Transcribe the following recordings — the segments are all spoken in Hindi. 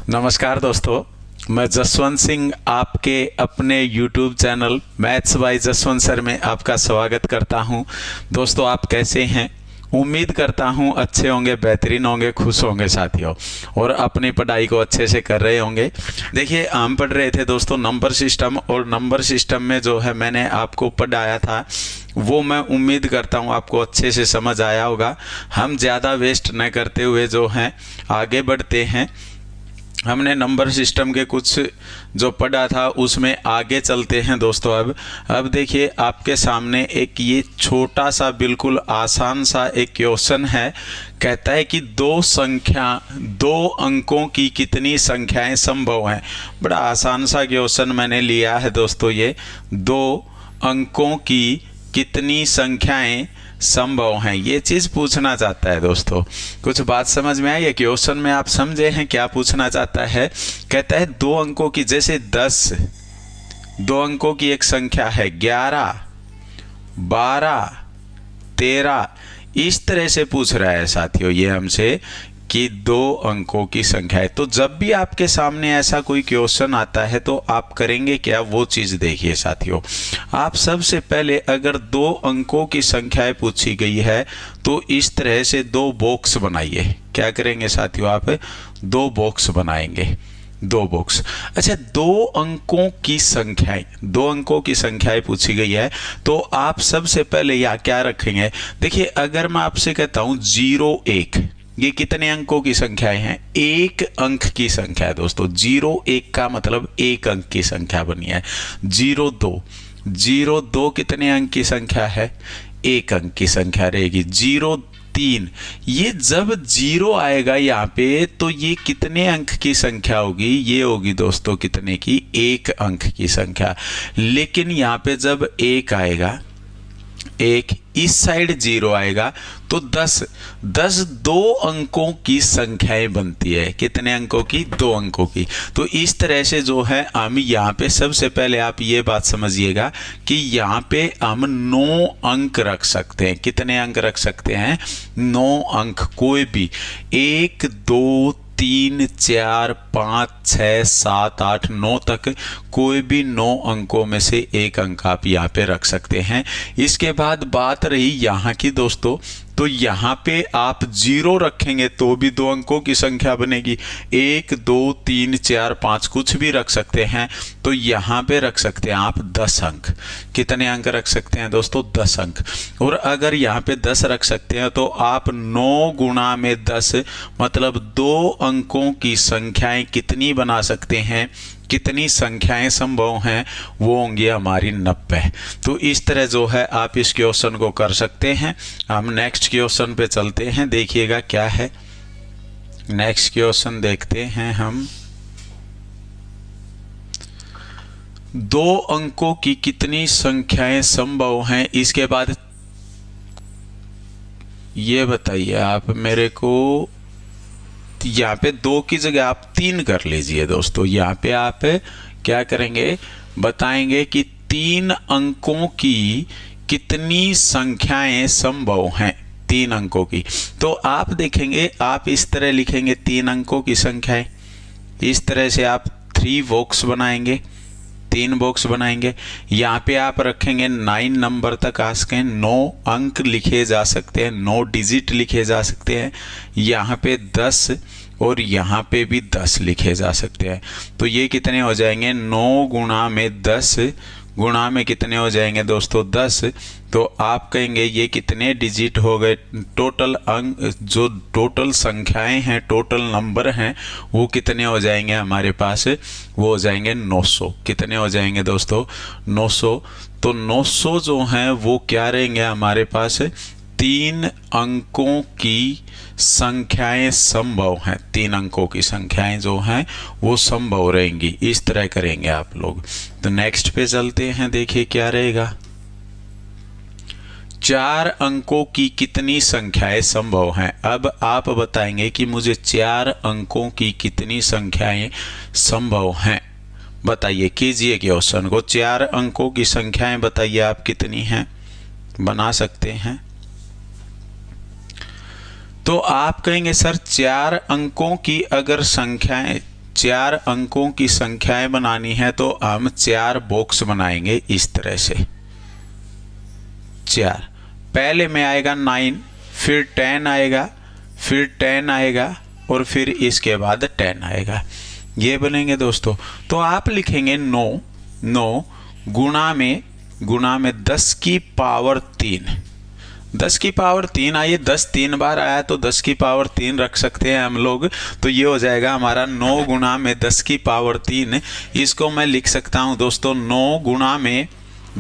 नमस्कार दोस्तों, मैं जसवंत सिंह आपके अपने YouTube channel maths by Jaswant sir में आपका स्वागत करता हूं। दोस्तों, आप कैसे हैं? उम्मीद करता हूं अच्छे होंगे, बेहतरीन होंगे, खुश होंगे साथियों, और अपनी पढ़ाई को अच्छे से कर रहे होंगे। देखिए, हम पढ़ रहे थे दोस्तों नंबर सिस्टम, और नंबर सिस्टम में जो है मैंने आपको पढ़ाया था वो मैं उम्मीद करता हूँ आपको अच्छे से समझ आया होगा। हम ज़्यादा वेस्ट न करते हुए जो हैं आगे बढ़ते हैं। हमने नंबर सिस्टम के कुछ जो पढ़ा था उसमें आगे चलते हैं दोस्तों। अब देखिए, आपके सामने एक ये छोटा सा बिल्कुल आसान सा एक क्वेश्चन है। कहता है कि दो अंकों की कितनी संख्याएं संभव हैं। बड़ा आसान सा क्वेश्चन मैंने लिया है दोस्तों। ये दो अंकों की कितनी संख्याएं संभव हैं, ये चीज़ पूछना चाहता है दोस्तों। कुछ बात समझ में आई? ये क्वेश्चन में आप समझे हैं क्या पूछना चाहता है? कहता है दो अंकों की, जैसे 10, दो अंकों की एक संख्या है 11, 12, 13, इस तरह से पूछ रहा है साथियों ये हमसे कि दो अंकों की संख्या है। तो जब भी आपके सामने ऐसा कोई क्वेश्चन आता है तो आप करेंगे क्या, वो चीज़ देखिए साथियों। आप सबसे पहले अगर दो अंकों की संख्याएं पूछी गई है तो इस तरह से दो बॉक्स बनाइए। क्या करेंगे साथियों? आप दो बॉक्स बनाएंगे, दो बॉक्स। अच्छा, दो अंकों की संख्याएं पूछी गई है तो आप सबसे पहले यहाँ क्या रखेंगे? देखिए, अगर मैं आपसे कहता हूँ 0, 1, ये कितने अंकों की संख्याएं हैं? एक अंक की संख्या है दोस्तों। 0, 1 का मतलब एक अंक की संख्या बनी है। 0, 2 कितने अंक की संख्या है? एक अंक की संख्या रहेगी। 0, 3, ये जब 0 आएगा यहाँ पे तो ये कितने अंक की संख्या होगी? ये होगी दोस्तों कितने की? एक अंक की संख्या। लेकिन यहाँ पे जब 1 आएगा, एक इस साइड 0 आएगा तो 10 दो अंकों की संख्याएं बनती है। कितने अंकों की? दो अंकों की। तो इस तरह से जो है हम यहाँ पे सबसे पहले आप ये बात समझिएगा कि यहाँ पे हम 9 अंक रख सकते हैं। कितने अंक रख सकते हैं? 9 अंक, कोई भी। 1, 2, 3, 4, 5, 6, 7, 8, 9 तक कोई भी 9 अंकों में से एक अंक आप यहाँ पे रख सकते हैं। इसके बाद बात रही यहाँ की दोस्तों, तो यहाँ पे आप 0 रखेंगे तो भी दो अंकों की संख्या बनेगी। 1, 2, 3, 4, 5 कुछ भी रख सकते हैं। तो यहाँ पे रख सकते हैं आप 10 अंक। कितने अंक रख सकते हैं दोस्तों? 10 अंक। और अगर यहाँ पे 10 रख सकते हैं तो आप 9 गुणा में 10 मतलब दो अंकों की संख्याएं कितनी बना सकते हैं? कितनी संख्याएं संभव हैं? वो होंगी हमारी 90। तो इस तरह जो है आप इस क्वेश्चन को कर सकते हैं। हम नेक्स्ट क्वेश्चन पे चलते हैं, देखिएगा क्या है। नेक्स्ट क्वेश्चन देखते हैं हम। दो अंकों की कितनी संख्याएं संभव हैं? इसके बाद ये बताइए आप मेरे को। यहाँ पे 2 की जगह आप 3 कर लीजिए दोस्तों। यहाँ पे आप क्या करेंगे? बताएंगे कि 3 अंकों की कितनी संख्याएं संभव हैं। 3 अंकों की। तो आप देखेंगे, आप इस तरह लिखेंगे 3 अंकों की संख्याएं। इस तरह से आप 3 बॉक्स बनाएंगे, 3 बॉक्स बनाएंगे। यहाँ पे आप रखेंगे 9 नंबर तक आ सकें, 9 अंक लिखे जा सकते हैं, 9 डिजिट लिखे जा सकते हैं। यहाँ पे 10 और यहाँ पे भी 10 लिखे जा सकते हैं। तो ये कितने हो जाएंगे? 9 गुणा में 10 गुणा में कितने हो जाएंगे दोस्तों? 10। तो आप कहेंगे ये कितने डिजिट हो गए? टोटल अंक, जो टोटल संख्याएं हैं, टोटल नंबर हैं, वो कितने हो जाएंगे हमारे पास? वो हो जाएंगे 900। कितने हो जाएंगे दोस्तों? 900। तो 900 जो हैं वो क्या रहेंगे हमारे पास? 3 अंकों की संख्याएं संभव हैं। 3 अंकों की संख्याएं जो हैं वो संभव रहेंगी। इस तरह करेंगे आप लोग। तो नेक्स्ट पे चलते हैं, देखिए क्या रहेगा। 4 अंकों की कितनी संख्याएं संभव हैं? अब आप बताएंगे कि मुझे 4 अंकों की कितनी संख्याएं संभव हैं। बताइए, कीजिए क्वेश्चन को। 4 अंकों की संख्याएं बताइए आप कितनी हैं, बना सकते हैं। तो आप कहेंगे सर 4 अंकों की अगर संख्याएं 4 अंकों की संख्याएं बनानी है तो हम 4 बॉक्स बनाएंगे इस तरह से। 4 पहले में आएगा 9, फिर 10 आएगा, फिर 10 आएगा और फिर इसके बाद 10 आएगा। ये बनेंगे दोस्तों। तो आप लिखेंगे 9 गुणा में 10 की पावर 3। 10 की पावर 3 आइए, 10 3 बार आया तो 10 की पावर 3 रख सकते हैं हम लोग। तो ये हो जाएगा हमारा 9 गुणा में 10 की पावर 3। इसको मैं लिख सकता हूँ दोस्तों 9 गुणा में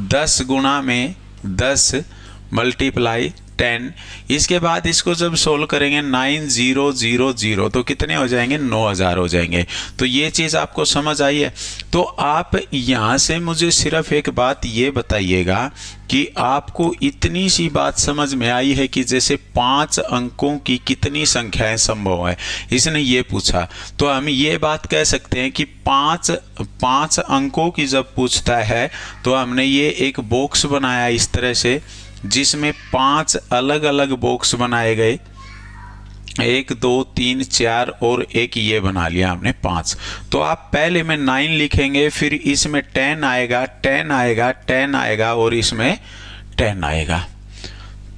10 मल्टीप्लाई 10। इसके बाद इसको जब सोल्व करेंगे 9000 तो कितने हो जाएंगे? 9000 हो जाएंगे। तो ये चीज़ आपको समझ आई है। तो आप यहाँ से मुझे सिर्फ एक बात ये बताइएगा कि आपको इतनी सी बात समझ में आई है कि जैसे 5 अंकों की कितनी संख्याएं संभव है, इसने ये पूछा। तो हम ये बात कह सकते हैं कि 5 अंकों की जब पूछता है तो हमने ये एक बॉक्स बनाया इस तरह से, जिसमें 5 अलग अलग बॉक्स बनाए गए, 1 2 3 4 और एक ये बना लिया हमने 5। तो आप पहले में 9 लिखेंगे, फिर इसमें 10 आएगा, 10 आएगा, 10 आएगा और इसमें 10 आएगा।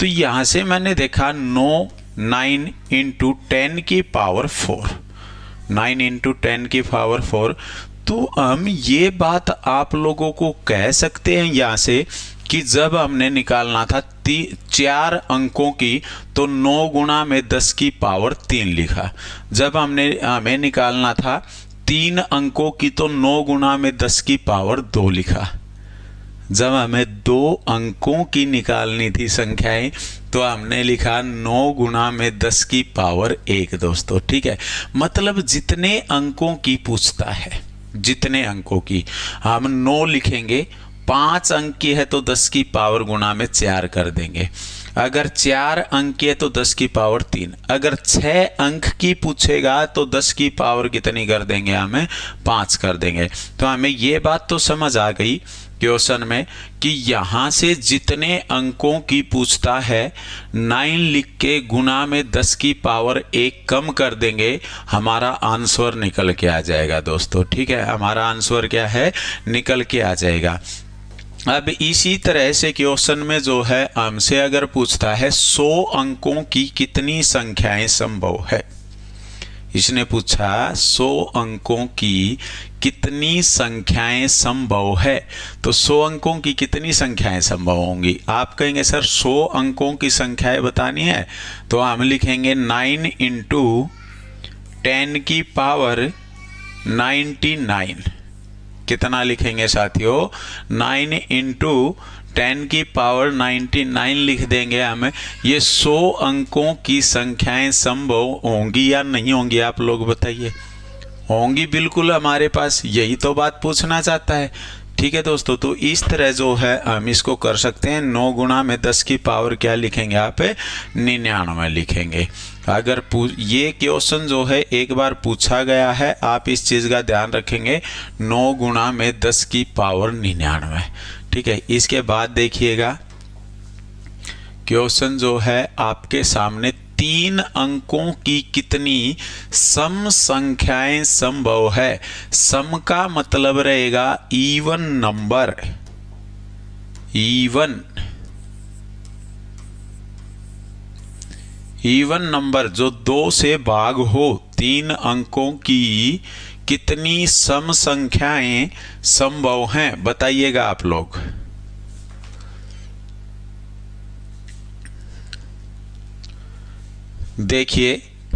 तो यहाँ से मैंने देखा 9 इंटू 10 की पावर 4, 9 इंटू 10 की पावर 4। तो हम ये बात आप लोगों को कह सकते हैं यहाँ से कि जब हमने निकालना था 4 अंकों की तो 9 गुणा में 10 की पावर 3 लिखा। जब हमें निकालना था 3 अंकों की तो 9 गुणा में 10 की पावर 2 लिखा। जब हमें 2 अंकों की निकालनी थी संख्याएं तो हमने लिखा 9 गुणा में 10 की पावर 1 दोस्तों। ठीक है, मतलब जितने अंकों की पूछता है, जितने अंकों की हम 9 लिखेंगे। 5 अंक की है तो 10 की पावर गुणा में 4 कर देंगे। अगर 4 अंक की है तो 10 की पावर 3। अगर 6 अंक की पूछेगा तो 10 की पावर कितनी कर देंगे? हमें 5 कर देंगे। तो हमें ये बात तो समझ आ गई क्वेश्चन में कि यहाँ से जितने अंकों की पूछता है 9 लिख के गुणा में 10 की पावर 1 कम कर देंगे, हमारा आंसर निकल के आ जाएगा दोस्तों। ठीक है, हमारा आंसर क्या है? निकल के आ जाएगा। अब इसी तरह से क्वेश्चन में जो है हमसे अगर पूछता है 100 अंकों की कितनी संख्याएं संभव है, इसने पूछा 100 अंकों की कितनी संख्याएं संभव है। तो 100 अंकों की कितनी संख्याएं संभव होंगी? आप कहेंगे सर 100 अंकों की संख्याएं बतानी है, तो हम लिखेंगे 9 इंटू 10 की पावर 99। कितना लिखेंगे साथियों? 9 इंटू 10 की पावर 99 लिख देंगे हम। ये 100 अंकों की संख्याएं संभव होंगी या नहीं होंगी? आप लोग बताइए। होंगी बिल्कुल, हमारे पास यही तो बात पूछना चाहता है। ठीक है दोस्तों, तो इस तरह जो है हम इसको कर सकते हैं। 9 गुणा में 10 की पावर क्या लिखेंगे आप? 99 लिखेंगे। अगर ये क्वेश्चन जो है एक बार पूछा गया है, आप इस चीज़ का ध्यान रखेंगे। 9 गुणा में 10 की पावर 99। ठीक है, इसके बाद देखिएगा क्वेश्चन जो है आपके सामने 3 अंकों की कितनी सम संख्याएं संभव है। सम का मतलब रहेगा इवन नंबर, इवन नंबर जो 2 से भाग हो। 3 अंकों की कितनी सम संख्याएं संभव हैं, बताइएगा आप लोग। देखिए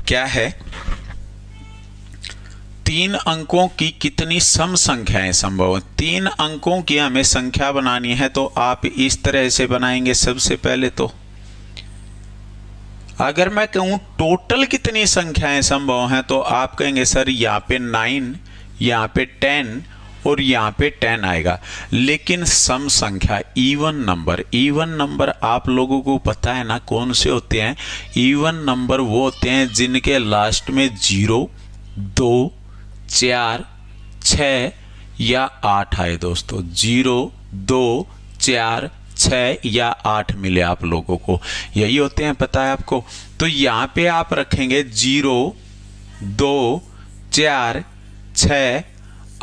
क्या है, 3 अंकों की कितनी सम संख्याएं संभव है। 3 अंकों की हमें संख्या बनानी है तो आप इस तरह से बनाएंगे। सबसे पहले तो अगर मैं कहूं टोटल कितनी संख्याएं संभव हैं तो आप कहेंगे सर यहाँ पे 9, यहाँ पे 10 और यहाँ पे 10 आएगा। लेकिन सम संख्या इवन नंबर आप लोगों को पता है ना कौन से होते हैं? इवन नंबर वो होते हैं जिनके लास्ट में 0, 2, 4, 6 या 8 आए दोस्तों। 0, 2, 4, 6 या 8 मिले आप लोगों को, यही होते हैं, पता है आपको। तो यहाँ पे आप रखेंगे 0, 2, 4, 6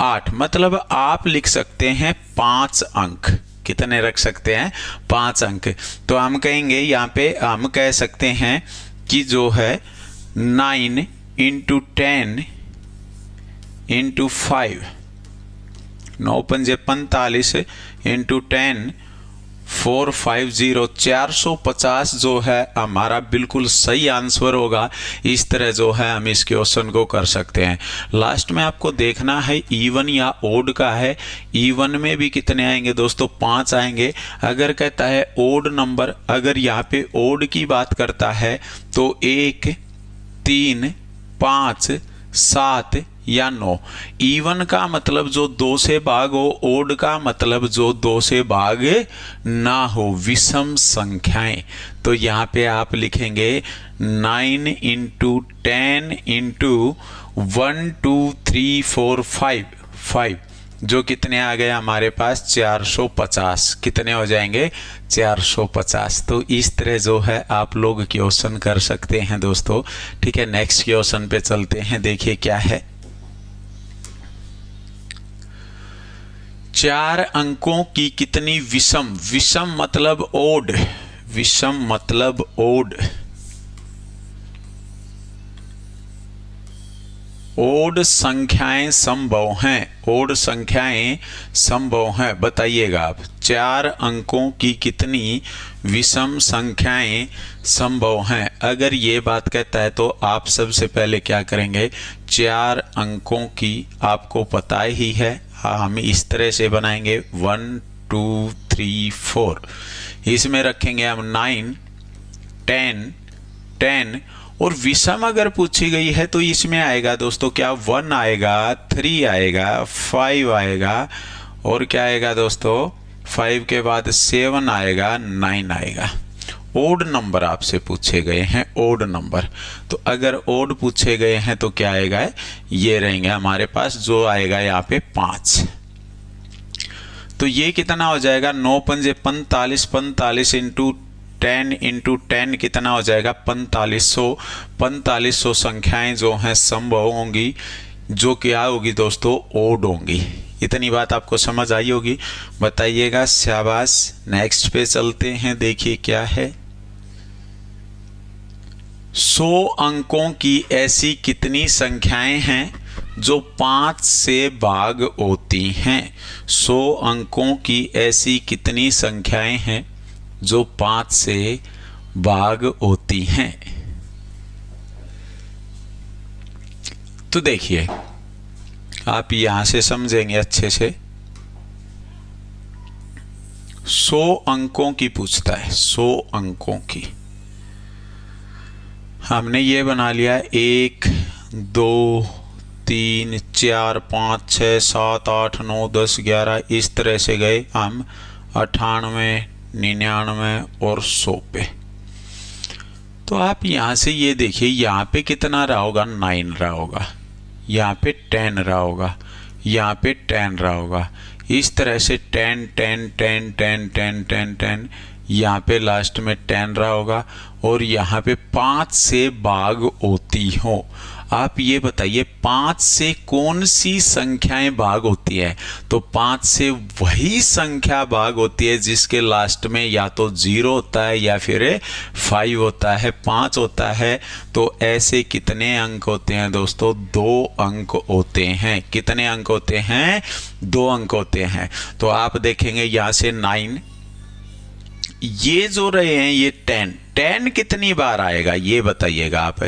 8, मतलब आप लिख सकते हैं 5 अंक। कितने रख सकते हैं? 5 अंक। तो हम कहेंगे यहाँ पे, हम कह सकते हैं कि जो है 9 इंटू 10 इंटू 5, 9 पंजे 45 इंटू 10 450, 450 जो है हमारा बिल्कुल सही आंसर होगा। इस तरह जो है हम इस क्वेश्चन को कर सकते हैं। लास्ट में आपको देखना है इवन या ओड का है। इवन में भी कितने आएंगे दोस्तों? 5 आएंगे। अगर कहता है ओड नंबर, अगर यहाँ पे ओड की बात करता है तो 1 3 5 7 या 9। इवन का मतलब जो 2 से भाग हो, ओड का मतलब जो 2 से भाग ना हो, विषम संख्याएं। तो यहाँ पे आप लिखेंगे 9 इंटू 10 इंटू 1 2 3 4 5, जो कितने आ गए हमारे पास? 450। कितने हो जाएंगे? 450। तो इस तरह जो है आप लोग क्वेश्चन कर सकते हैं दोस्तों। ठीक है, नेक्स्ट क्वेश्चन पे चलते हैं। देखिए क्या है। 4 अंकों की कितनी विषम, विषम मतलब ओड, विषम मतलब ओड, ओड संख्याएं संभव हैं, ओड संख्याएं संभव हैं। बताइएगा आप, 4 अंकों की कितनी विषम संख्याएं संभव हैं? अगर ये बात कहता है तो आप सबसे पहले क्या करेंगे? 4 अंकों की आपको पता ही है, हम इस तरह से बनाएंगे 1 2 3 4। इसमें रखेंगे हम 9 10 और विषम अगर पूछी गई है तो इसमें आएगा दोस्तों क्या? 1 आएगा, 3 आएगा, 5 आएगा और क्या आएगा दोस्तों? 5 के बाद 7 आएगा, 9 आएगा। ओड नंबर आपसे पूछे गए हैं, ओड नंबर। तो अगर ओड पूछे गए हैं तो क्या आएगा? ये रहेंगे हमारे पास, जो आएगा यहाँ पे 5। तो ये कितना हो जाएगा? 9 पंजे 45, 45 इंटू 10 कितना हो जाएगा? 4500। 4500 संख्याएं जो हैं संभव होंगी, जो क्या होगी दोस्तों? ओड होंगी। इतनी बात आपको समझ आई होगी, बताइएगा। शाबाश। नेक्स्ट पे चलते हैं। देखिए क्या है। 100 अंकों की ऐसी कितनी संख्याएं हैं जो 5 से भाग होती हैं? 100 अंकों की ऐसी कितनी संख्याएं हैं जो 5 से भाग होती हैं? तो देखिए, आप यहां से समझेंगे अच्छे से। 100 अंकों की पूछता है, 100 अंकों की। हमने ये बना लिया 1 2 3 4 5 6 7 8 9 10 11, इस तरह से गए हम 98 99 और 100 पे। तो आप यहाँ से ये देखिए, यहाँ पे कितना रहा होगा? 9 रहा होगा, यहाँ पे 10 रहा होगा, यहाँ पे 10 रहा होगा। इस तरह से 10 10 10 10 10 10 10, यहाँ पे लास्ट में 10 रहा होगा और यहाँ पे 5 से भाग होती हो। आप ये बताइए 5 से कौन सी संख्याएं भाग होती है? तो 5 से वही संख्या भाग होती है जिसके लास्ट में या तो 0 होता है या फिर 5 होता है, 5 होता है। तो ऐसे कितने अंक होते हैं दोस्तों? 2 अंक होते हैं। कितने अंक होते हैं? 2 अंक होते हैं। तो आप देखेंगे यहाँ से 9, ये जो रहे हैं ये 10 कितनी बार आएगा ये बताइएगा आप?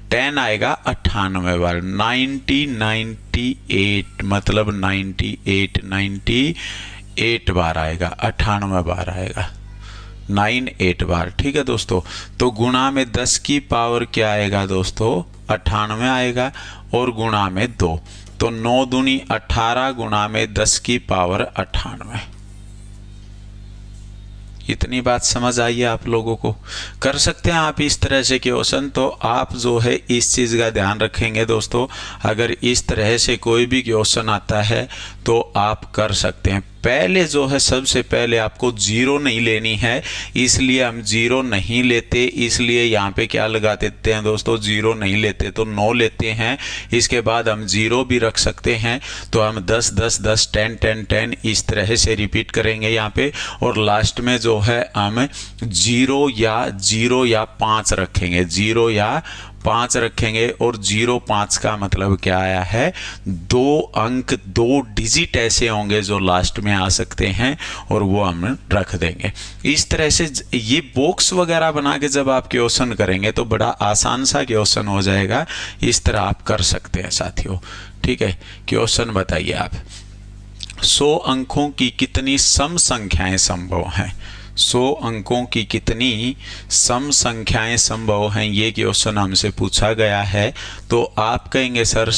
10 आएगा 98 बार। 98 मतलब 98 बार आएगा, 98 बार आएगा, 98 बार। ठीक है दोस्तों। तो गुणा में 10 की पावर क्या आएगा दोस्तों? 98 आएगा और गुणा में 2, तो 9 दूनी 18 गुणा में 10 की पावर 98। इतनी बात समझ आई है आप लोगों को? कर सकते हैं आप इस तरह से क्वेश्चन। तो आप जो है इस चीज़ का ध्यान रखेंगे दोस्तों, अगर इस तरह से कोई भी क्वेश्चन आता है तो आप कर सकते हैं। पहले जो है सबसे पहले आपको 0 नहीं लेनी है, इसलिए हम 0 नहीं लेते। इसलिए यहाँ पे क्या लगा देते हैं दोस्तों, 0 नहीं लेते तो 9 लेते हैं। इसके बाद हम 0 भी रख सकते हैं, तो हम 10 10 10 10 10 10 इस तरह से रिपीट करेंगे यहाँ पे। और लास्ट में जो है हम 0 या 5 रखेंगे, 0 या 5 रखेंगे। और 0 5 का मतलब क्या आया है, 2 अंक 2 डिजिट ऐसे होंगे जो लास्ट में आ सकते हैं, और वो हम रख देंगे। इस तरह से ये बॉक्स वगैरह बना के जब आप क्वेश्चन करेंगे तो बड़ा आसान सा क्वेश्चन हो जाएगा। इस तरह आप कर सकते हैं साथियों, ठीक है। क्वेश्चन बताइए आप, 100 अंकों की कितनी सम संख्याएं संभव हैं? 100 अंकों की कितनी सम संख्याएं संभव हैं, ये क्वेश्चन हमसे पूछा गया है। तो आप कहेंगे सर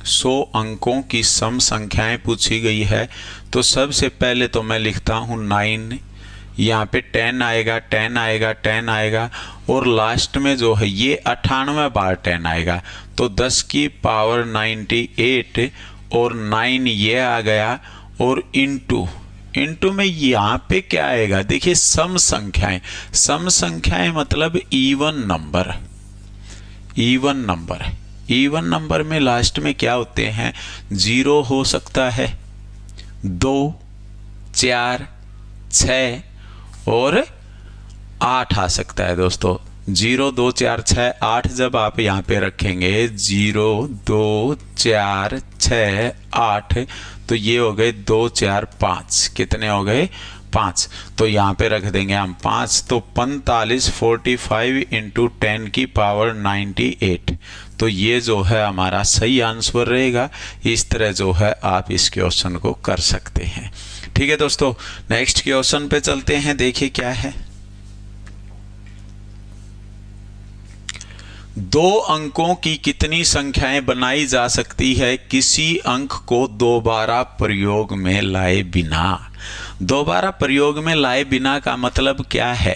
100 अंकों की सम संख्याएं पूछी गई है, तो सबसे पहले तो मैं लिखता हूँ 9, यहाँ पे 10 आएगा, 10 आएगा, 10 आएगा, और लास्ट में जो है ये 98 बार 10 आएगा, तो 10 की पावर 98 और 9 ये आ गया, और इंटू में यहाँ पे क्या आएगा, देखिए सम संख्याएं। सम संख्याएं मतलब इवन नंबर। इवन नंबर में लास्ट में क्या होते हैं, 0 हो सकता है, 2 4 6 और 8 आ सकता है दोस्तों। 0 2 4 6 8 जब आप यहाँ पे रखेंगे, 0 2 4 6 8, तो ये हो गए 2 4 5, कितने हो गए, 5। तो यहाँ पे रख देंगे हम 5, तो 45 45 इंटू 10 की पावर 98, तो ये जो है हमारा सही आंसर रहेगा। इस तरह जो है आप इस क्वेश्चन को कर सकते हैं, ठीक है दोस्तों। नेक्स्ट क्वेश्चन पे चलते हैं, देखिए क्या है। 2 अंकों की कितनी संख्याएं बनाई जा सकती है किसी अंक को दोबारा प्रयोग में लाए बिना? दोबारा प्रयोग में लाए बिना का मतलब क्या है?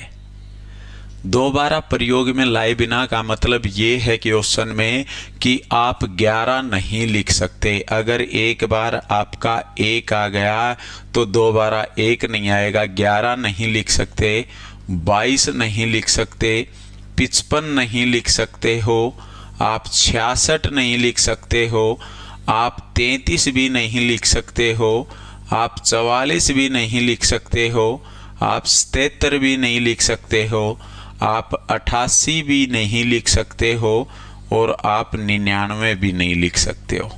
दोबारा प्रयोग में लाए बिना का मतलब ये है क्वेश्चन में कि आप 11 नहीं लिख सकते। अगर एक बार आपका 1 आ गया तो दोबारा 1 नहीं आएगा। 11 नहीं लिख सकते, 22 नहीं लिख सकते, 55 नहीं लिख सकते हो, आप 66 नहीं लिख सकते हो, आप 33 भी नहीं लिख सकते हो, आप 44 भी नहीं लिख सकते हो, आप 77 भी नहीं लिख सकते हो, आप 88 भी नहीं लिख सकते हो, और आप 99 भी नहीं लिख सकते हो।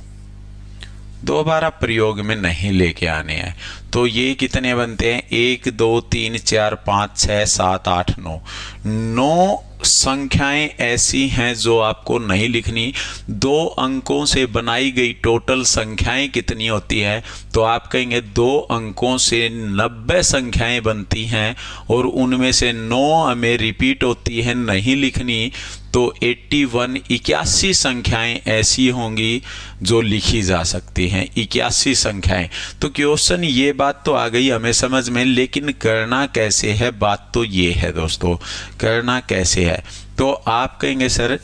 दोबारा प्रयोग में नहीं लेके आने हैं। तो ये कितने बनते हैं, 1 2 3 4 5 6 7 8 9। 9 संख्याएं ऐसी हैं जो आपको नहीं लिखनी। 2 अंकों से बनाई गई टोटल संख्याएं कितनी होती है, तो आप कहेंगे 2 अंकों से 90 संख्याएं बनती हैं, और उनमें से 9 हमें रिपीट होती है, नहीं लिखनी। तो 81 संख्याएं ऐसी होंगी जो लिखी जा सकती हैं, 81 संख्याएं। तो क्वेश्चन ये बात तो आ गई हमें समझ में, लेकिन करना कैसे है, बात तो ये है दोस्तों, करना कैसे है। तो आप कहेंगे सर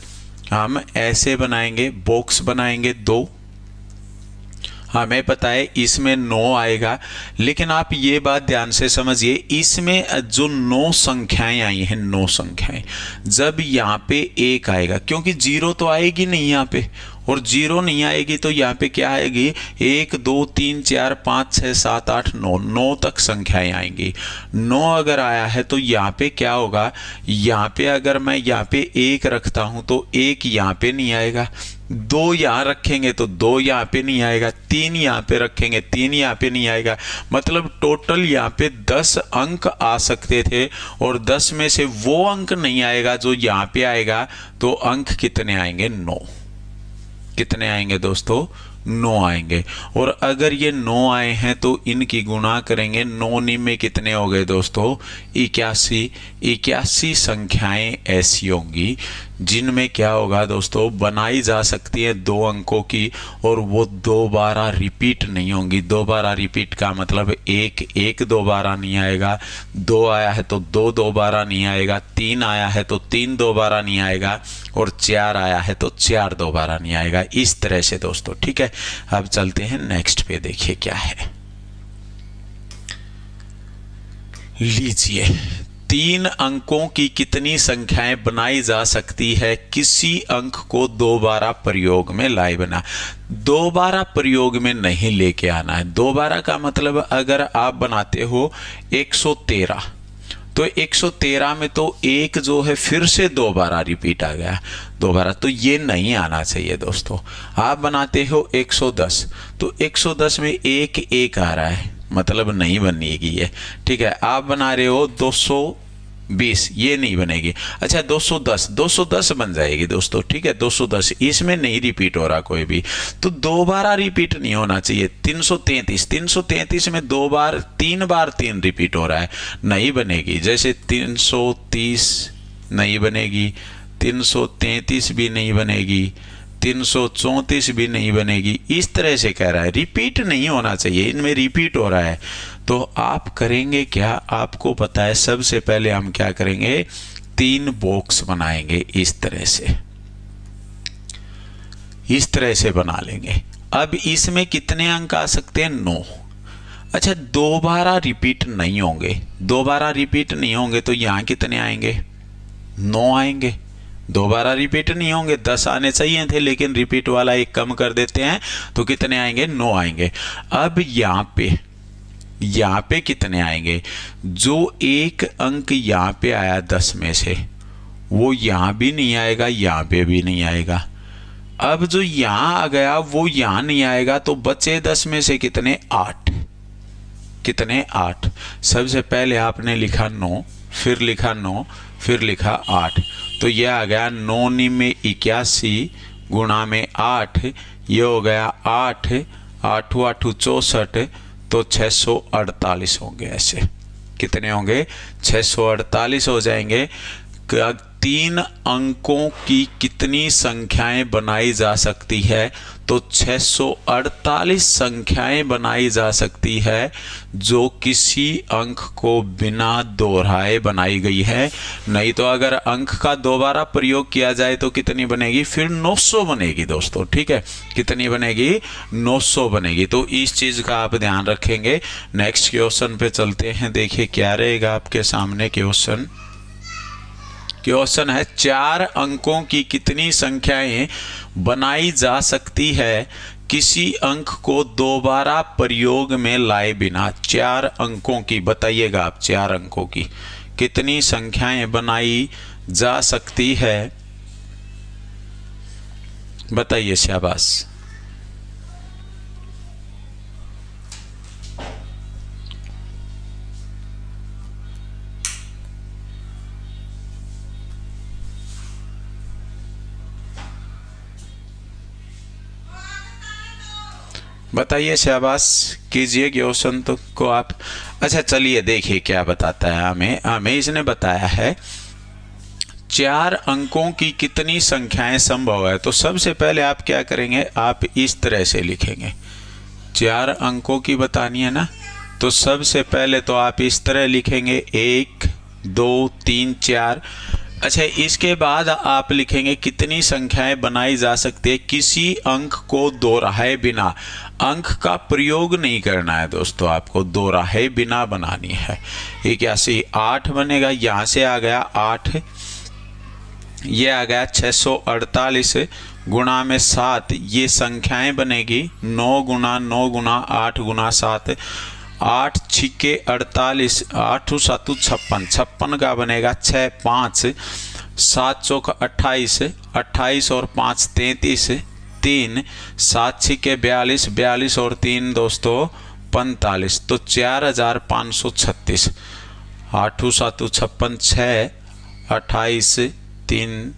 हम ऐसे बनाएंगे, बॉक्स बनाएंगे 2, हमें पता है इसमें 9 आएगा, लेकिन आप ये बात ध्यान से समझिए, इसमें जो 9 संख्याएं आई हैं, 9 संख्याएं, जब यहाँ पे 1 आएगा, क्योंकि 0 तो आएगी नहीं यहाँ पे, और 0 नहीं आएगी तो यहाँ पे क्या आएगी, 1 2 3 4 5 6 7 8 9, 9 तक संख्याएं आएंगी। 9 अगर आया है तो यहाँ पे क्या होगा, यहाँ पे अगर मैं यहाँ पे 1 रखता हूँ तो 1 यहाँ पे नहीं आएगा, 2 यहाँ रखेंगे तो 2 यहाँ पे नहीं आएगा, 3 यहाँ पे रखेंगे 3 यहाँ पे नहीं आएगा। मतलब टोटल यहाँ पे 10 अंक आ सकते थे, और 10 में से वो अंक नहीं आएगा जो यहाँ पे आएगा, तो अंक कितने आएंगे, 9। कितने आएंगे दोस्तों, 9 आएंगे। और अगर ये 9 आए हैं तो इनकी गुणा करेंगे, 9 में कितने हो गए दोस्तों, 81 संख्याएं ऐसी होंगी जिनमें क्या होगा दोस्तों, बनाई जा सकती है 2 अंकों की, और वो दोबारा रिपीट नहीं होंगी। दोबारा रिपीट का मतलब 1 दोबारा नहीं आएगा, 2 आया है तो 2 दोबारा नहीं आएगा, 3 आया है तो 3 दोबारा नहीं आएगा, और 4 आया है तो 4 दोबारा नहीं आएगा। इस तरह से दोस्तों, ठीक है। है। अब चलते हैं नेक्स्ट पे, देखिए क्या है। लीजिए, 3 अंकों की कितनी संख्याएं बनाई जा सकती है किसी अंक को दोबारा प्रयोग में लाए बिना। दोबारा प्रयोग में नहीं लेके आना है। दोबारा का मतलब अगर आप बनाते हो 113, तो 113 में तो एक जो है फिर से दोबारा रिपीट आ गया दोबारा, तो ये नहीं आना चाहिए दोस्तों। आप बनाते हो 110, तो 110 में एक आ रहा है, मतलब नहीं बनेगी ये, ठीक है। आप बना रहे हो 220, ये नहीं बनेगी। अच्छा 210 बन जाएगी दोस्तों, ठीक है। 210 इसमें नहीं रिपीट हो रहा कोई भी, तो दोबारा रिपीट नहीं होना चाहिए। 333 में 3 बार 3 रिपीट हो रहा है, नहीं बनेगी। जैसे 330 नहीं बनेगी, 333 भी नहीं बनेगी, 334 भी नहीं बनेगी। इस तरह से कह रहा है, रिपीट नहीं होना चाहिए, इनमें रिपीट हो रहा है। तो आप करेंगे क्या, आपको पता है। सबसे पहले हम क्या करेंगे, 3 बॉक्स बनाएंगे इस तरह से बना लेंगे। अब इसमें कितने अंक आ सकते हैं, 9। अच्छा दोबारा रिपीट नहीं होंगे, तो यहां कितने आएंगे, 9 आएंगे। दोबारा रिपीट नहीं होंगे, 10 आने चाहिए थे, लेकिन रिपीट वाला एक कम कर देते हैं, तो कितने आएंगे, 9 आएंगे। अब यहाँ पे कितने आएंगे, जो एक अंक यहाँ पे आया 10 में से, वो यहाँ भी नहीं आएगा, यहाँ पे भी नहीं आएगा। अब जो यहाँ आ गया वो यहाँ नहीं आएगा, तो बचे 10 में से कितने, 8। कितने, 8। सबसे पहले आपने लिखा 9, फिर लिखा 9, फिर लिखा 8, तो यह आ गया 9 में 81 गुणा में 8, ये हो गया 8 8 8 64, तो 648 होंगे। ऐसे कितने होंगे, 648 हो जाएंगे। 3 अंकों की कितनी संख्याएं बनाई जा सकती है, तो 648 संख्याएं बनाई जा सकती है, जो किसी अंक को बिना दोहराए बनाई गई है। नहीं तो अगर अंक का दोबारा प्रयोग किया जाए तो कितनी बनेगी, फिर 900 बनेगी दोस्तों, ठीक है। कितनी बनेगी, 900 बनेगी। तो इस चीज का आप ध्यान रखेंगे। नेक्स्ट क्वेश्चन पे चलते हैं, देखिए क्या रहेगा आपके सामने क्वेश्चन है। 4 अंकों की कितनी संख्याएं बनाई जा सकती है किसी अंक को दोबारा प्रयोग में लाए बिना। 4 अंकों की बताइएगा आप, 4 अंकों की कितनी संख्याएं बनाई जा सकती है, बताइए, शाबाश। बताइए, शाबाश कीजिए क्वेश्चन तो को आप। अच्छा चलिए देखिए क्या बताता है हमें इसने बताया है 4 अंकों की कितनी संख्याएं संभव है। तो सबसे पहले आप क्या करेंगे, आप इस तरह से लिखेंगे। 4 अंकों की बतानी है ना, तो सबसे पहले तो आप इस तरह लिखेंगे 1 2 3 4। अच्छा इसके बाद आप लिखेंगे कितनी संख्याएं बनाई जा सकती है किसी अंक को दोहराए बिना। अंक का प्रयोग नहीं करना है दोस्तों, आपको दोहराए बिना बनानी है। 81 8 बनेगा, यहाँ से आ गया 8, ये आ गया 648 गुणा में 7, ये संख्याएं बनेगी 9 गुना 9 गुना 8 गुना 7, 8 छिके 48, 8 7 56, 56 का बनेगा 6 5 7 चौक 28, 28 और 5 33, 3 7 छिके 42, 42 और 3 दोस्तों 45, तो 4536। 8 7 56, 6 28 3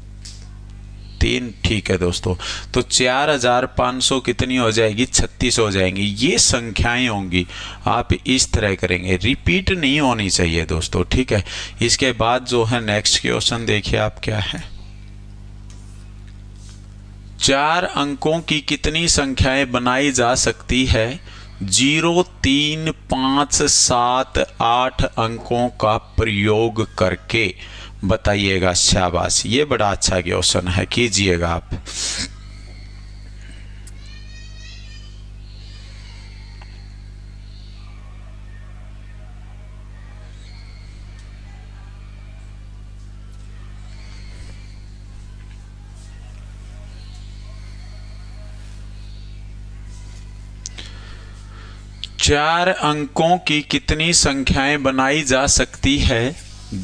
3, ठीक है दोस्तों। तो 4500 कितनी हो जाएगी, 36 हो जाएंगी। ये संख्याएं होंगी, आप इस तरह करेंगे, रिपीट नहीं होनी चाहिए दोस्तों, ठीक है। इसके बाद जो है नेक्स्ट क्वेश्चन देखिए आप क्या है। 4 अंकों की कितनी संख्याएं बनाई जा सकती है 0 3 5 7 8 अंकों का प्रयोग करके, बताइएगा, शाबाश। ये बड़ा अच्छा क्वेश्चन है, कीजिएगा आप। 4 अंकों की कितनी संख्याएं बनाई जा सकती है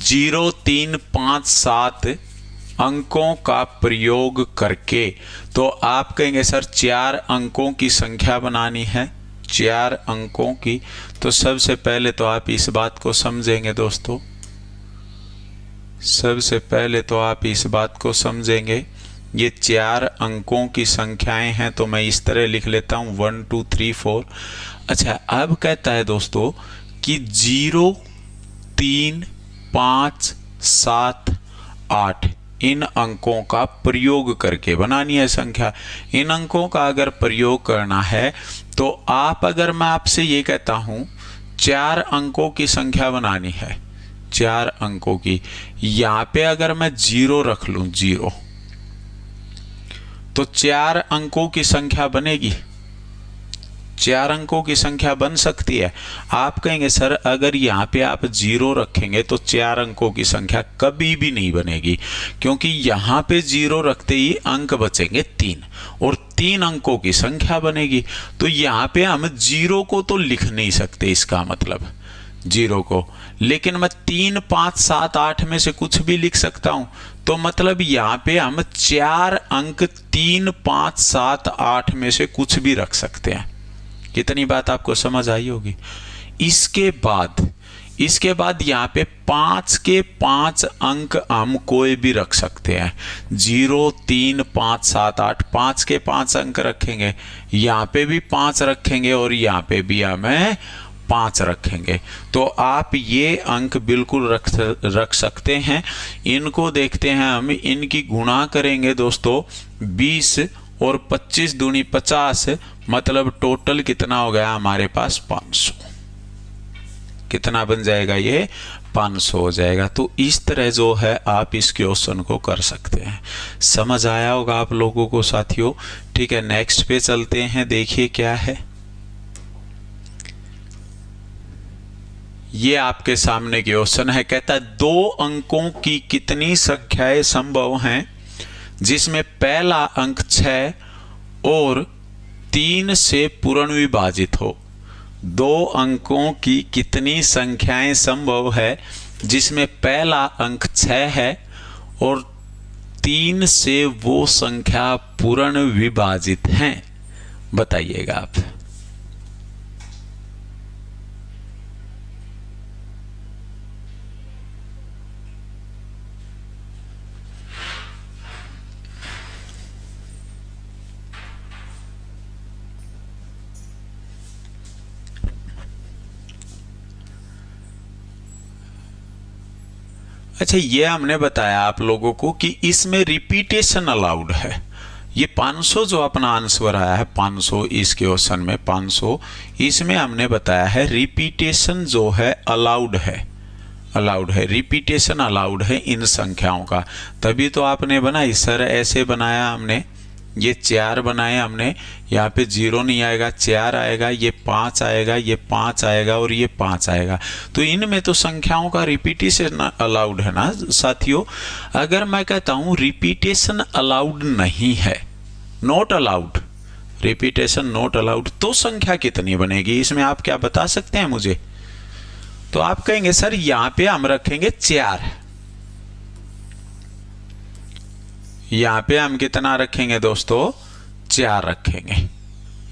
0, 3, 5, 7 अंकों का प्रयोग करके? तो आप कहेंगे सर 4 अंकों की संख्या बनानी है, 4 अंकों की। तो सबसे पहले तो आप इस बात को समझेंगे दोस्तों, सबसे पहले तो आप इस बात को समझेंगे, ये 4 अंकों की संख्याएं हैं। तो मैं इस तरह लिख लेता हूं 1 2 3 4। अच्छा, अब कहता है दोस्तों कि 0, 3, 5, 7, 8 इन अंकों का प्रयोग करके बनानी है संख्या। इन अंकों का अगर प्रयोग करना है तो आप, अगर मैं आपसे ये कहता हूं 4 अंकों की संख्या बनानी है, 4 अंकों की, यहां पे अगर मैं 0 रख लूं, 0, तो 4 अंकों की संख्या बनेगी? 4 अंकों की संख्या बन सकती है? आप कहेंगे सर अगर यहाँ पे आप 0 रखेंगे तो 4 अंकों की संख्या कभी भी नहीं बनेगी, क्योंकि यहाँ पे 0 रखते ही अंक बचेंगे 3 और 3 अंकों की संख्या बनेगी। तो यहाँ पे हम 0 को तो लिख नहीं सकते, इसका मतलब 0 को, लेकिन मैं 3, 5, 7, 8 में से कुछ भी लिख सकता हूं। तो मतलब यहाँ पे हम 4 अंक 3, 5, 7, 8 में से कुछ भी रख सकते हैं। कितनी बात आपको समझ आई होगी। इसके बाद यहाँ पे 5 के 5 अंक हम कोई भी रख सकते हैं। 0, 3, 5, 7, 8 5 के 5 अंक रखेंगे, यहाँ पे भी 5 रखेंगे और यहाँ पे भी हमें 5 रखेंगे। तो आप ये अंक बिल्कुल रख सकते हैं। इनको देखते हैं हम, इनकी गुणा करेंगे दोस्तों 20 और 25 दूनी 50, मतलब टोटल कितना हो गया हमारे पास 500। कितना बन जाएगा ये? 500 हो जाएगा। तो इस तरह जो है आप इस क्वेश्चन को कर सकते हैं। समझ आया होगा आप लोगों को साथियों। ठीक है, नेक्स्ट पे चलते हैं। देखिए क्या है, ये आपके सामने क्वेश्चन है। कहता है 2 अंकों की कितनी संख्याएं संभव हैं जिसमें पहला अंक 6 और 3 से पूर्ण विभाजित हो? 2 अंकों की कितनी संख्याएं संभव है जिसमें पहला अंक 6 है और 3 से वो संख्या पूर्ण विभाजित हैं? बताइएगा आप। अच्छा, ये हमने बताया आप लोगों को कि इसमें रिपीटेशन अलाउड है। ये 500 जो अपना आंसर आया है, 500 इस क्वेश्चन में 500, इसमें हमने बताया है रिपीटेशन जो है अलाउड है, रिपीटेशन अलाउड है इन संख्याओं का। तभी तो आपने बनाई सर, ऐसे बनाया हमने, ये 4 बनाए हमने, यहाँ पे 0 नहीं आएगा, 4 आएगा, ये 5 आएगा, ये 5 आएगा और ये 5 आएगा। तो इनमें तो संख्याओं का रिपीटेशन अलाउड है ना साथियों। अगर मैं कहता हूं रिपीटेशन अलाउड नहीं है, not allowed, repetition not allowed, तो संख्या कितनी बनेगी इसमें आप क्या बता सकते हैं मुझे? तो आप कहेंगे सर यहां पे हम रखेंगे 4, यहां पे हम कितना रखेंगे दोस्तों? 4 रखेंगे।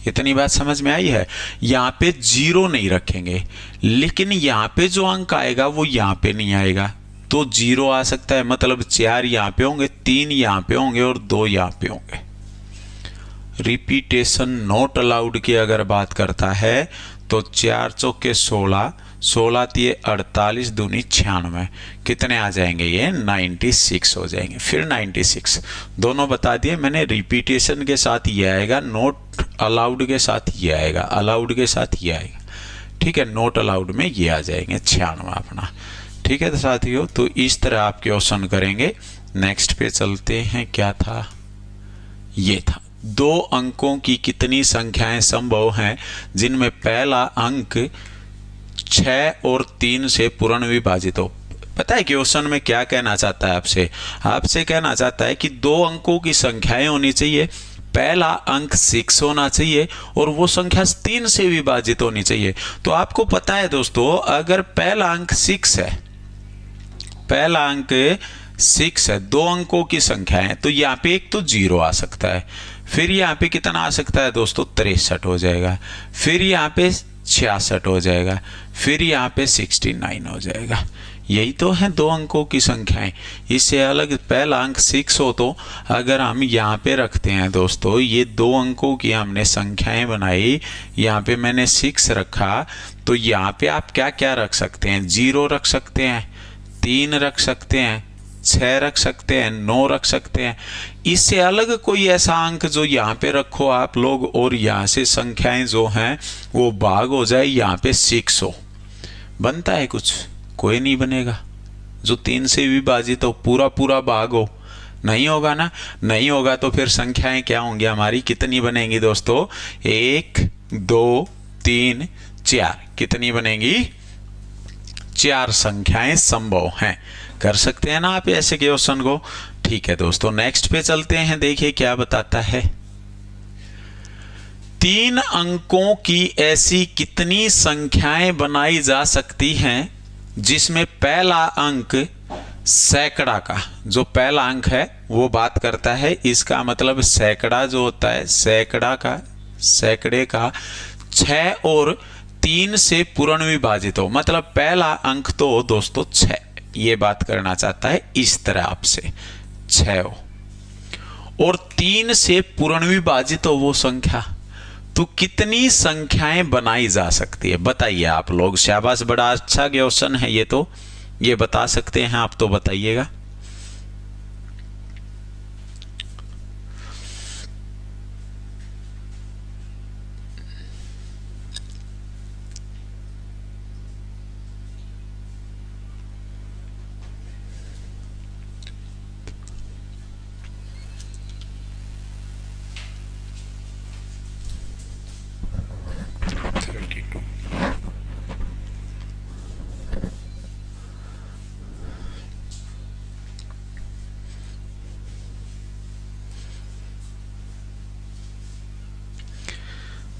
इतनी बात समझ में आई है। यहां पे 0 नहीं रखेंगे, लेकिन यहां पे जो अंक आएगा वो यहां पे नहीं आएगा, तो 0 आ सकता है। मतलब 4 यहां पे होंगे, 3 यहां पे होंगे और 2 यहां पे होंगे। रिपीटेशन नॉट अलाउड की अगर बात करता है तो 4 चौके 16, 16 तिये 48 दूनी 96, कितने आ जाएंगे? ये 96 हो जाएंगे। फिर 96 दोनों बता दिए मैंने। रिपीटेशन के साथ ये आएगा, नॉट अलाउड के साथ ये आएगा, अलाउड के साथ ये आएगा। ठीक है, नॉट अलाउड में ये आ जाएंगे 96 अपना। ठीक है साथियों, तो इस तरह आप क्वेश्चन करेंगे। नेक्स्ट पे चलते हैं। क्या था? ये था 2 अंकों की कितनी संख्याएं संभव हैं जिनमें पहला अंक 6 और 3 से पूर्ण विभाजित हो? पता है क्वेश्चन में क्या कहना चाहता है आपसे? आपसे कहना चाहता है कि 2 अंकों की संख्याएं होनी चाहिए, पहला अंक 6 होना चाहिए और वो संख्या 3 से विभाजित होनी चाहिए। तो आपको पता है दोस्तों, अगर पहला अंक 6 है, पहला अंक 6 है, 2 अंकों की संख्या है, तो यहाँ पे एक तो 0 आ सकता है, फिर यहाँ पे कितना आ सकता है दोस्तों, 63 हो जाएगा, फिर यहाँ पे 66 हो जाएगा, फिर यहाँ पे 69 हो जाएगा। यही तो है 2 अंकों की संख्याएं। इससे अलग पहला अंक 6 हो तो अगर हम यहाँ पे रखते हैं दोस्तों, ये 2 अंकों की हमने संख्याएं बनाई, यहाँ पे मैंने 6 रखा, तो यहाँ पे आप क्या क्या रख सकते हैं, 0 रख सकते हैं, 3 रख सकते हैं, 6 रख सकते हैं, 9 रख सकते हैं। इससे अलग कोई ऐसा अंक जो यहाँ पे रखो आप लोग और यहाँ से संख्याएं जो हैं वो भाग हो जाए, यहाँ पे 6 हो, बनता है कुछ? कोई नहीं बनेगा। जो 3 से विभाजित हो, पूरा पूरा भाग हो, नहीं होगा ना। नहीं होगा तो फिर संख्याएं क्या होंगी हमारी, कितनी बनेंगी दोस्तों, 1 2 3 4, कितनी बनेंगी, 4 संख्याएं संभव हैं। कर सकते हैं ना आप ऐसे क्वेश्चन को। ठीक है दोस्तों, नेक्स्ट पे चलते हैं, देखिए क्या बताता है। 3 अंकों की ऐसी कितनी संख्याएं बनाई जा सकती हैं जिसमें पहला अंक सैकड़ा का, जो पहला अंक है वो बात करता है, इसका मतलब सैकड़ा जो होता है, सैकड़ा का, सैकड़े का 6 और 3 से पूर्ण विभाजित हो, मतलब पहला अंक तो दोस्तों 6, ये बात करना चाहता है इस तरह आपसे, 6 हो और 3 से पूर्ण विभाजित हो वो संख्या, तो कितनी संख्याएं बनाई जा सकती है, बताइए आप लोग। शाबाश, बड़ा अच्छा क्वेश्चन है ये, तो ये बता सकते हैं आप, तो बताइएगा।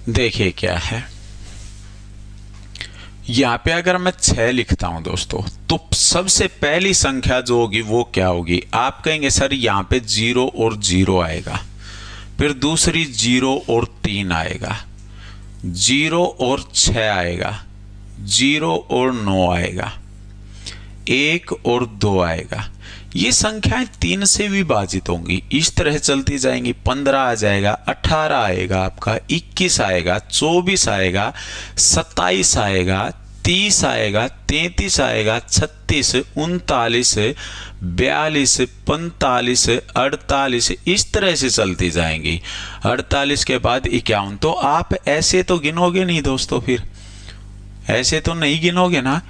देखिए क्या है, यहां पे अगर मैं 6 लिखता हूं दोस्तों, तो सबसे पहली संख्या जो होगी वो क्या होगी, आप कहेंगे सर यहां पे 0 और 0 आएगा, फिर दूसरी 0 और 3 आएगा, 0 और 6 आएगा, 0 और 9 आएगा, 1 और 2 आएगा। ये संख्याएं 3 से विभाजित होंगी, इस तरह चलती जाएंगी। 15 आ जाएगा, 18 आएगा आपका, 21 आएगा, 24 आएगा, 27 आएगा, 30 आएगा, 33 आएगा, 36, 39, 42, 45, 48, इस तरह से चलती जाएंगी। 48 के बाद 51। तो आप ऐसे तो गिनोगे नहीं दोस्तों, फिर ऐसे तो नहीं गिनोगे ना।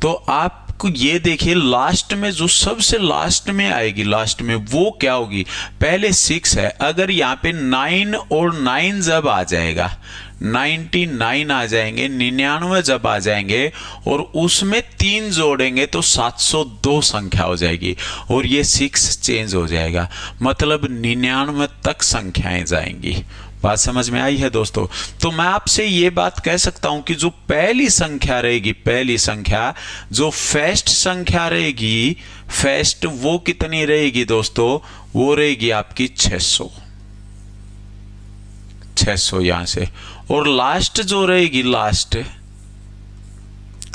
तो आप ये देखिए, लास्ट में जो सबसे लास्ट में आएगी, लास्ट में वो क्या होगी, पहले 6 है, अगर यहाँ पे 9 और 9 जब आ जाएगा, 99 आ जाएंगे, 99 जब आ जाएंगे और उसमें 3 जोड़ेंगे तो 702 संख्या हो जाएगी और ये 6 चेंज हो जाएगा, मतलब 99 तक संख्याएं जाएंगी। बात समझ में आई है दोस्तों। तो मैं आपसे ये बात कह सकता हूं कि जो पहली संख्या रहेगी, पहली संख्या जो फर्स्ट संख्या रहेगी, फर्स्ट वो कितनी रहेगी दोस्तों, वो रहेगी आपकी 600, 600 यहां से। और लास्ट जो रहेगी, लास्ट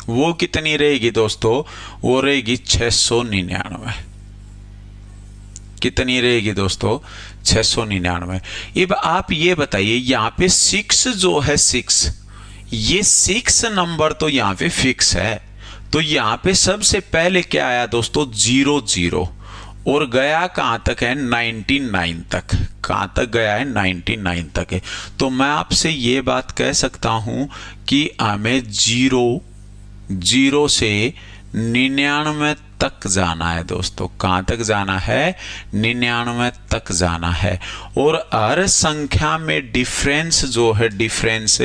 वो कितनी रहेगी दोस्तों, वो रहेगी 699। कितनी रहेगी दोस्तों, 699। अब आप ये बताइए, यहां पे 6 जो है, 6, ये 6 नंबर तो यहां पे फिक्स है, तो यहां पे सबसे पहले क्या आया दोस्तों, 0 0 और गया कहां तक है, 99 तक। कहां तक गया है, 99 तक है। तो मैं आपसे ये बात कह सकता हूं कि हमें 0 से 99 तक जाना है दोस्तों। कहां तक जाना है, 99 तक जाना है। और हर संख्या में डिफरेंस जो है, डिफरेंस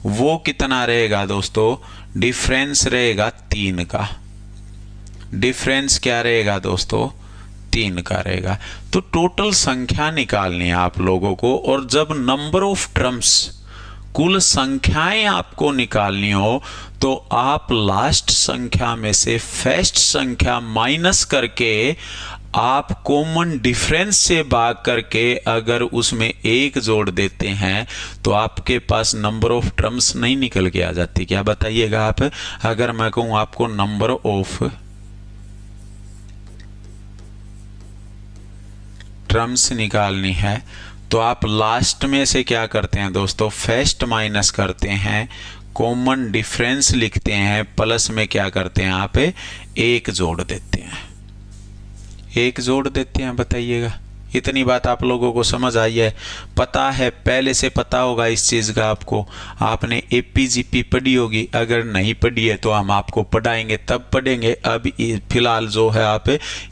वो कितना रहेगा दोस्तों, डिफरेंस रहेगा 3 का। डिफरेंस क्या रहेगा दोस्तों, 3 का रहेगा। तो टोटल संख्या निकालनी है आप लोगों को, और जब नंबर ऑफ टर्म्स, कुल संख्याएं आपको निकालनी हो, तो आप लास्ट संख्या में से फर्स्ट संख्या माइनस करके आप कॉमन डिफरेंस से भाग करके अगर उसमें 1 जोड़ देते हैं तो आपके पास नंबर ऑफ टर्म्स नहीं निकल के आ जाती। क्या बताइएगा आप? अगर मैं कहूं आपको नंबर ऑफ टर्म्स निकालनी है, तो आप लास्ट में से क्या करते हैं दोस्तों? फर्स्ट माइनस करते हैं, कॉमन डिफरेंस लिखते हैं, प्लस में क्या करते हैं आप? 1 जोड़ देते हैं। 1 जोड़ देते हैं। बताइएगा, इतनी बात आप लोगों को समझ आई है? पता है, पहले से पता होगा इस चीज़ का आपको। आपने एपीजीपी पढ़ी होगी, अगर नहीं पढ़ी है तो हम आपको पढ़ाएंगे, तब पढ़ेंगे। अब फिलहाल जो है आप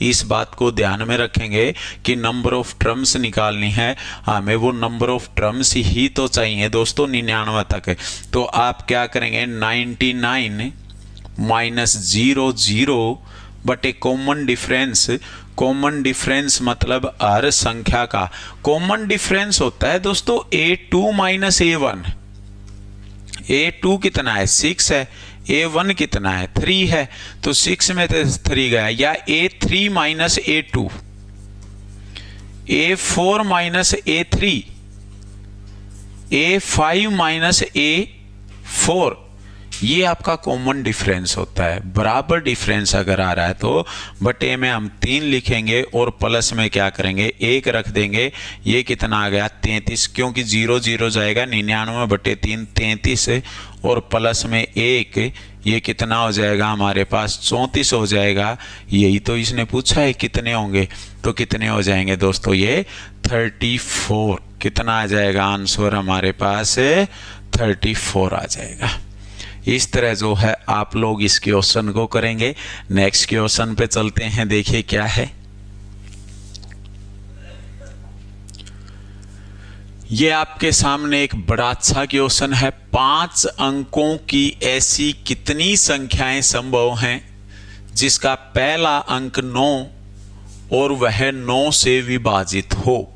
इस बात को ध्यान में रखेंगे कि नंबर ऑफ टर्म्स निकालनी है हमें, वो नंबर ऑफ टर्म्स ही तो चाहिए दोस्तों 99 तक। तो आप क्या करेंगे? 99 माइनस 00 बटे कॉमन डिफरेंस। कॉमन डिफरेंस मतलब हर संख्या का कॉमन डिफरेंस होता है दोस्तों A2 माइनस A1। A2 कितना है? 6 है। A1 कितना है? 3 है। तो 6 में से 3 गया। या A3 minus A2, A4 minus A3, A5 minus A4, ये आपका कॉमन डिफरेंस होता है। बराबर डिफरेंस अगर आ रहा है तो बटे में हम 3 लिखेंगे और प्लस में क्या करेंगे? 1 रख देंगे। ये कितना आ गया? 33, क्योंकि 0 0 जाएगा। 99 बटे 3 33, और प्लस में 1, ये कितना हो जाएगा हमारे पास? 34 हो जाएगा। यही तो इसने पूछा है कितने होंगे, तो कितने हो जाएंगे दोस्तों? ये 34। कितना आ जाएगा आंसर हमारे पास? 34 आ जाएगा। इस तरह जो है आप लोग इस क्वेश्चन को करेंगे। नेक्स्ट क्वेश्चन पे चलते हैं, देखिए क्या है। ये आपके सामने एक बड़ा अच्छा क्वेश्चन है। 5 अंकों की ऐसी कितनी संख्याएं संभव हैं जिसका पहला अंक 9 और वह 9 से विभाजित हो?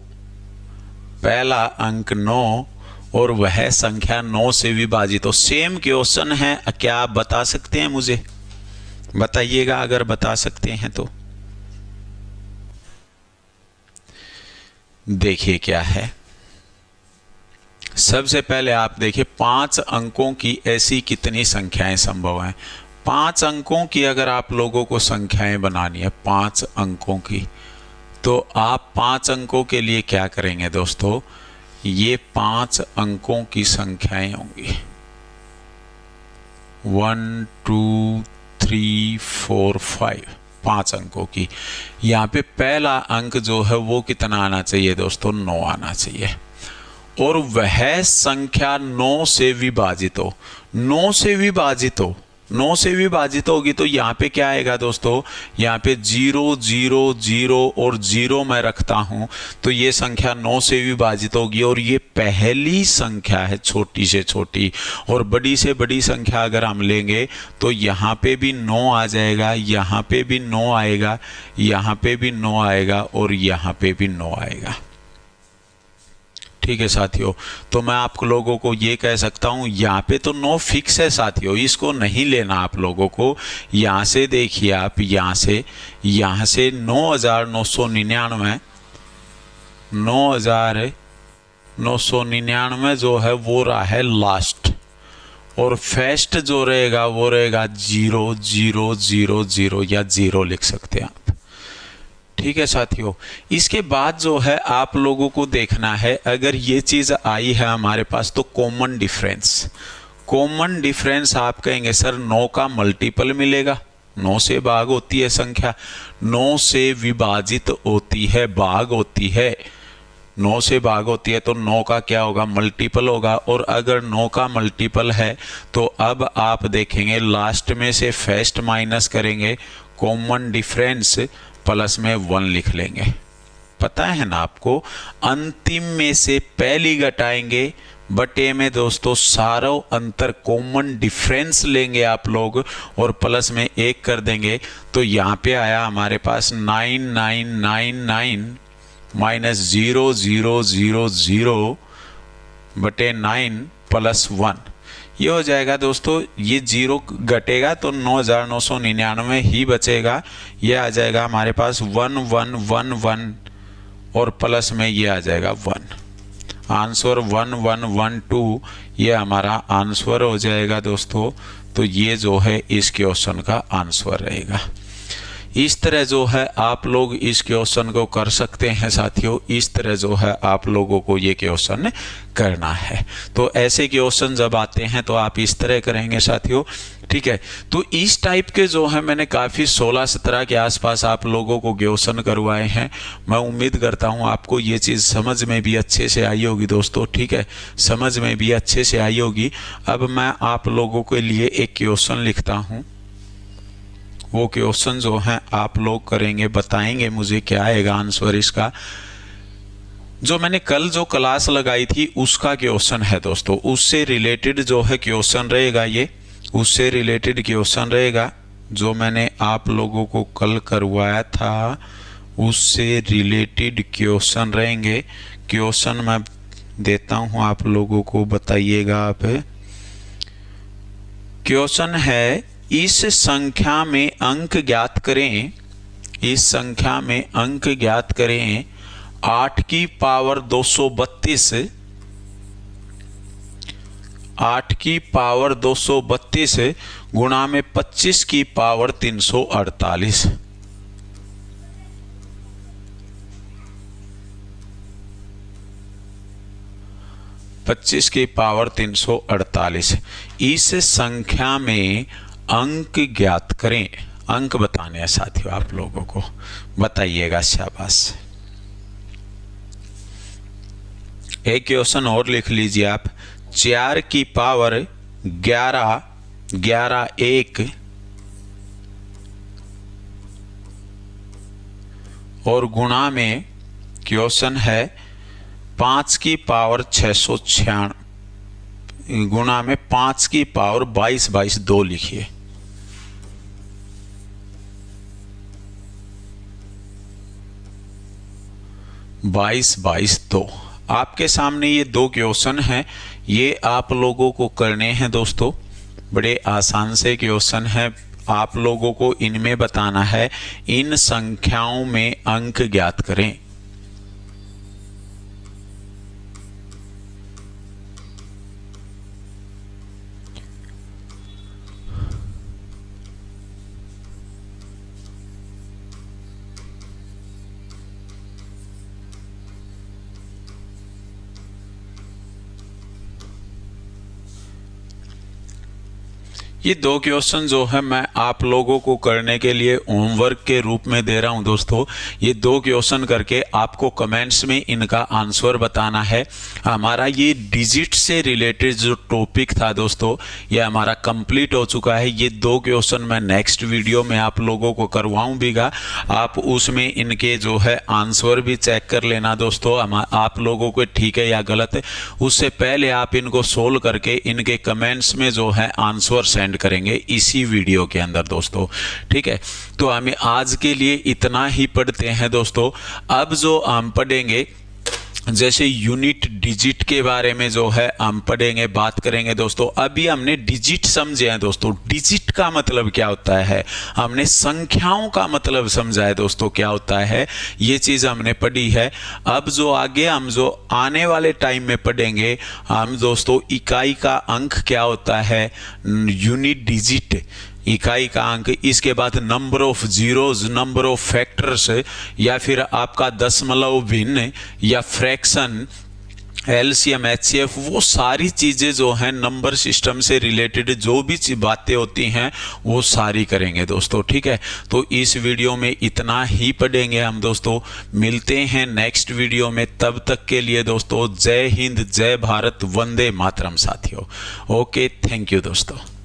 पहला अंक 9 और वह संख्या 9 से विभाजित हो। सेम क्वेश्चन है, क्या आप बता सकते हैं? मुझे बताइएगा अगर बता सकते हैं तो। देखिए क्या है। सबसे पहले आप देखिए 5 अंकों की ऐसी कितनी संख्याएं संभव हैं। 5 अंकों की अगर आप लोगों को संख्याएं बनानी है, 5 अंकों की, तो आप 5 अंकों के लिए क्या करेंगे दोस्तों? ये 5 अंकों की संख्याएं होंगी 1 2 3 4 5, 5 अंकों की। यहाँ पे पहला अंक जो है वो कितना आना चाहिए दोस्तों? 9 आना चाहिए। और वह संख्या 9 से विभाजित हो। 9 से विभाजित हो, 9 से विभाजित होगी तो यहाँ पे क्या आएगा दोस्तों? यहाँ पे 0 0 0 और 0 मैं रखता हूँ, तो ये संख्या 9 से विभाजित होगी। और ये पहली संख्या है छोटी से छोटी, और बड़ी से बड़ी संख्या अगर हम लेंगे तो यहाँ पे भी 9 आ जाएगा, यहाँ पे भी 9 आएगा, यहाँ पे भी 9 आएगा, और यहाँ पे भी 9 आएगा। ठीक है साथियों, तो मैं आप लोगों को ये कह सकता हूँ, यहाँ पे तो 9 फिक्स है साथियों, इसको नहीं लेना आप लोगों को। यहाँ से देखिए आप, यहाँ से 9,999 9,999 जो है वो रहा है लास्ट, और फर्स्ट जो रहेगा वो रहेगा 0 0 0 0 या 0 लिख सकते हैं आप। ठीक है साथियों, इसके बाद जो है आप लोगों को देखना है, अगर ये चीज़ आई है हमारे पास तो कॉमन डिफरेंस आप कहेंगे सर 9 का मल्टीपल मिलेगा। 9 से भाग होती है संख्या, 9 से विभाजित होती है, भाग होती है। 9 से भाग होती है तो 9 का क्या होगा? मल्टीपल होगा। और अगर 9 का मल्टीपल है तो अब आप देखेंगे लास्ट में से फर्स्ट माइनस करेंगे, कॉमन डिफरेंस प्लस में 1 लिख लेंगे। पता है ना आपको, अंतिम में से पहली घटाएंगे बटे में दोस्तों सारों अंतर कॉमन डिफरेंस लेंगे आप लोग और प्लस में 1 कर देंगे। तो यहाँ पे आया हमारे पास 9999 माइनस 0000 बटे 9 प्लस 1। ये हो जाएगा दोस्तों, ये 0 घटेगा तो 9999 ही बचेगा। ये आ जाएगा हमारे पास 1111 और प्लस में ये आ जाएगा 1। आंसर 1112 ये हमारा आंसर हो जाएगा दोस्तों। तो ये जो है इस क्वेश्चन का आंसर रहेगा। इस तरह जो है आप लोग इस क्वेश्चन को कर सकते हैं साथियों। इस तरह जो है आप लोगों को ये क्वेश्चन करना है। तो ऐसे क्वेश्चन जब आते हैं तो आप इस तरह करेंगे साथियों, ठीक है। तो इस टाइप के जो है मैंने काफ़ी 16-17 के आसपास आप लोगों को क्वेश्चन करवाए हैं। मैं उम्मीद करता हूँ आपको ये चीज़ समझ में भी अच्छे से आई होगी दोस्तों, ठीक है, समझ में भी अच्छे से आई होगी। अब मैं आप लोगों के लिए एक क्वेश्चन लिखता हूँ। वो क्वेश्चन जो है आप लोग करेंगे, बताएंगे मुझे क्या आएगा आंसर इसका। जो मैंने कल जो क्लास लगाई थी उसका क्वेश्चन है दोस्तों, उससे रिलेटेड जो है क्वेश्चन रहेगा। ये उससे रिलेटेड क्वेश्चन रहेगा जो मैंने आप लोगों को कल करवाया था, उससे रिलेटेड क्वेश्चन रहेंगे। क्वेश्चन मैं देता हूं आप लोगों को, बताइएगा आप। क्वेश्चन है, इस संख्या में अंक ज्ञात करें। इस संख्या में अंक ज्ञात करें 8 की पावर 232, 8 की पावर 232 गुणा में 25 की पावर 348। 25 की पावर 348। इस संख्या में अंक ज्ञात करें। अंक बताने हैं साथियों आप लोगों को, बताइएगा। शाबाश। एक क्वेश्चन और लिख लीजिए आप। 4 की पावर 11, 11 1 और गुणा में क्वेश्चन है 5 की पावर 696 गुणा में 5 की पावर 22 22 2 लिखिए। 22 22 2 आपके सामने ये 2 क्वेश्चन हैं। ये आप लोगों को करने हैं दोस्तों। बड़े आसान से क्वेश्चन है। आप लोगों को इनमें बताना है, इन संख्याओं में अंक ज्ञात करें। ये 2 क्वेश्चन जो है मैं आप लोगों को करने के लिए होमवर्क के रूप में दे रहा हूं दोस्तों। ये 2 क्वेश्चन करके आपको कमेंट्स में इनका आंसर बताना है। हमारा ये डिजिट से रिलेटेड जो टॉपिक था दोस्तों, ये हमारा कंप्लीट हो चुका है। ये 2 क्वेश्चन मैं नेक्स्ट वीडियो में आप लोगों को करवाऊं भीगा। आप उसमें इनके जो है आंसर भी चेक कर लेना दोस्तों, आप लोगों को ठीक है या गलत है। उससे पहले आप इनको सोल्व करके इनके कमेंट्स में जो है आंसर सेंड करेंगे इसी वीडियो के अंदर दोस्तों, ठीक है। तो हमें आज के लिए इतना ही पढ़ते हैं दोस्तों। अब जो हम पढ़ेंगे, जैसे यूनिट डिजिट के बारे में जो है हम पढ़ेंगे, बात करेंगे दोस्तों। अभी हमने डिजिट समझे हैं दोस्तों। डिजिट का मतलब क्या होता है, हमने संख्याओं का मतलब समझा है दोस्तों क्या होता है, ये चीज़ हमने पढ़ी है। अब जो आगे हम जो आने वाले टाइम में पढ़ेंगे हम दोस्तों, इकाई का अंक क्या होता है, यूनिट डिजिट इकाई का अंक, इसके बाद number of zeros, number of factors, या फिर आपका दशमलव भिन्न या फ्रैक्शन, एलसीएम, एचसीएफ, वो सारी चीज़ें जो हैं नंबर सिस्टम से रिलेटेड जो भी बातें होती हैं वो सारी करेंगे दोस्तों, ठीक है। तो इस वीडियो में इतना ही पढ़ेंगे हम दोस्तों। मिलते हैं नेक्स्ट वीडियो में, तब तक के लिए दोस्तों जय हिंद, जय भारत, वंदे मातरम साथियों। ओके, थैंक यू दोस्तों।